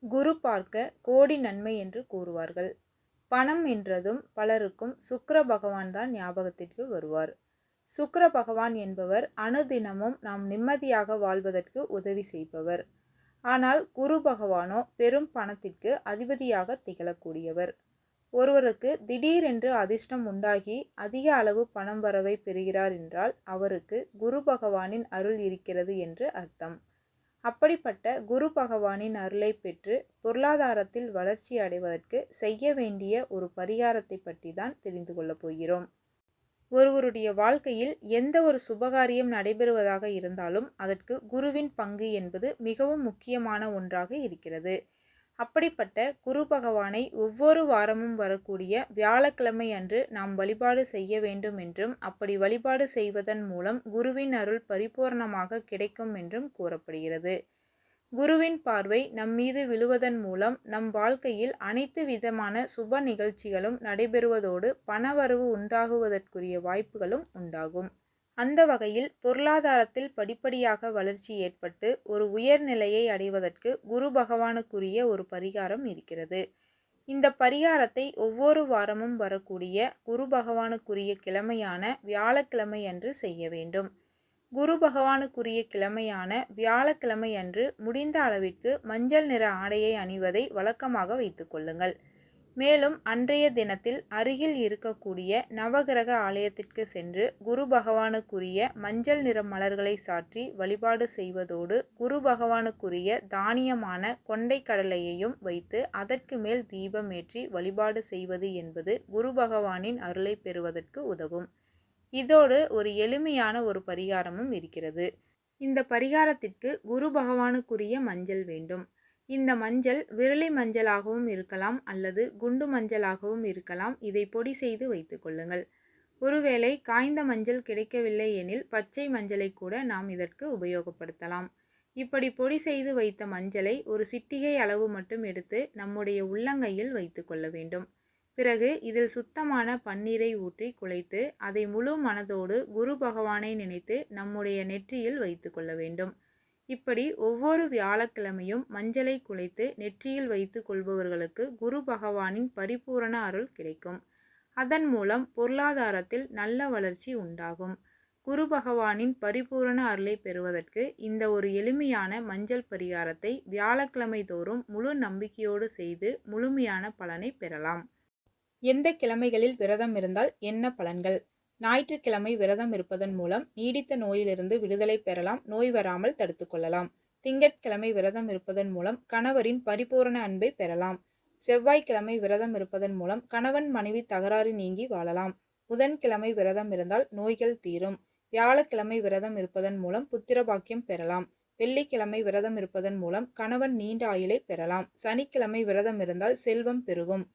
குரு பார்க்க கோடி நன்மை என்று கூறுவார்கள். பணம் என்றதும் பலருக்கும் சுக்கிர பகவான் தான் ஞாபகத்திற்கு வருவார். சுக்கிர பகவான் என்பவர் அனுதினமும் நாம் நிம்மதியாக வாழ்வதற்கு உதவி செய்பவர். ஆனால் குரு பகவானோ பெரும் பணத்திற்கு அதிபதியாக திகழக்கூடியவர். ஒருவருக்கு திடீரென்று அதிர்ஷ்டம் உண்டாகி அதிக அளவு பணம் வரவை பெறுகிறார் என்றால் அவருக்கு குரு பகவானின் அருள் இருக்கிறது என்று அர்த்தம். அப்படிப்பட்ட குரு பகவானின் அருளை பெற்று பொருளாதாரத்தில் வளர்ச்சி அடைவதற்கு செய்ய வேண்டிய ஒரு பரிகாரத்தை பற்றி தான் தெரிந்து கொள்ளப் போகிறோம். ஒருவருடைய வாழ்க்கையில் எந்த ஒரு சுபகாரியம் நடைபெறுவதாக இருந்தாலும் அதற்கு குருவின் பங்கு என்பது மிகவும் முக்கியமான ஒன்றாக இருக்கிறது. அப்படிப்பட்ட குரு பகவானை ஒவ்வொரு வாரமும் வரக்கூடிய வியாழக்கிழமை அன்று நாம் வழிபாடு செய்ய வேண்டும் என்றும் அப்படி வழிபாடு செய்வதன் மூலம் குருவின் அருள் பரிபூர்ணமாக கிடைக்கும் என்றும் கூறப்படுகிறது. குருவின் பார்வை நம் மீது விழுவதன் மூலம் நம் வாழ்க்கையில் அனைத்து விதமான சுப நிகழ்ச்சிகளும் நடைபெறுவதோடு பணவரவு உண்டாகுவதற்குரிய வாய்ப்புகளும் உண்டாகும். அந்த வகையில் பொருளாதாரத்தில் படிப்படியாக வளர்ச்சி ஏற்பட்டு ஒரு உயர்நிலையை அடைவதற்கு குரு பகவானுக்குரிய ஒரு பரிகாரம் இருக்கிறது. இந்த பரிகாரத்தை ஒவ்வொரு வாரமும் வரக்கூடிய குரு பகவானுக்குரிய கிழமையான வியாழக்கிழமை அன்று செய்ய வேண்டும். குரு பகவானுக்குரிய கிழமையான வியாழக்கிழமை அன்று முடிந்த அளவிற்கு மஞ்சள் நிற ஆடையை அணிவதை வழக்கமாக வைத்துக் கொள்ளுங்கள். மேலும் அன்றைய தினத்தில் அருகில் இருக்கக்கூடிய நவகிரக ஆலயத்திற்கு சென்று குரு பகவானுக்குரிய மஞ்சள் நிற மலர்களை சாற்றி வழிபாடு செய்வதோடு குரு பகவானுக்குரிய தானியமான கொண்டை கடலையையும் வைத்து அதற்கு மேல் தீபம் ஏற்றி வழிபாடு செய்வது என்பது குரு பகவானின் அருளை பெறுவதற்கு உதவும். இதோடு ஒரு எளிமையான ஒரு பரிகாரமும் இருக்கிறது. இந்த பரிகாரத்திற்கு குரு பகவானுக்குரிய மஞ்சள் வேண்டும். இந்த மஞ்சள் விரலி மஞ்சளாகவும் இருக்கலாம் அல்லது குண்டு மஞ்சளாகவும் இருக்கலாம். இதை பொடி செய்து வைத்துக் கொள்ளுங்கள். ஒருவேளை காய்ந்த மஞ்சள் கிடைக்கவில்லை எனில் பச்சை மஞ்சளை கூட நாம் இதற்கு உபயோகப்படுத்தலாம். இப்படி பொடி செய்து வைத்த மஞ்சளை ஒரு சிட்டிகை அளவு மட்டும் எடுத்து நம்முடைய உள்ளங்கையில் வைத்து கொள்ள வேண்டும். பிறகு இதில் சுத்தமான பன்னீரை ஊற்றி குழைத்து அதை முழு மனதோடு குரு பகவானை நினைத்து நம்முடைய நெற்றியில் வைத்து கொள்ள வேண்டும். இப்படி ஒவ்வொரு வியாழக்கிழமையும் மஞ்சளை குழைத்து நெற்றியில் வைத்து கொள்பவர்களுக்கு குரு பகவானின் பரிபூரண அருள் கிடைக்கும். அதன் மூலம் பொருளாதாரத்தில் நல்ல வளர்ச்சி உண்டாகும். குரு பகவானின் பரிபூரண அருளை பெறுவதற்கு இந்த ஒரு எளிமையான மஞ்சள் பரிகாரத்தை வியாழக்கிழமை தோறும் முழு நம்பிக்கையோடு செய்து முழுமையான பலனை பெறலாம். எந்த கிழமைகளில் விரதம் இருந்தால் என்ன பலன்கள்? ஞாயிற்றுக்கிழமை விரதம் இருப்பதன் மூலம் நீடித்த நோயிலிருந்து விடுதலை பெறலாம். நோய் வராமல் தடுத்து கொள்ளலாம். திங்கட்கிழமை விரதம் இருப்பதன் மூலம் கணவரின் பரிபூரண அன்பை பெறலாம். செவ்வாய்க்கிழமை விரதம் இருப்பதன் மூலம் கணவன் மனைவி தகராறு நீங்கி வாழலாம். புதன்கிழமை விரதம் இருந்தால் நோய்கள் தீரும். வியாழக்கிழமை விரதம் இருப்பதன் மூலம் புத்திர பாக்கியம் பெறலாம். வெள்ளிக்கிழமை விரதம் இருப்பதன் மூலம் கணவன் நீண்ட ஆயுளை பெறலாம். சனிக்கிழமை விரதம் இருந்தால் செல்வம் பெருகும்.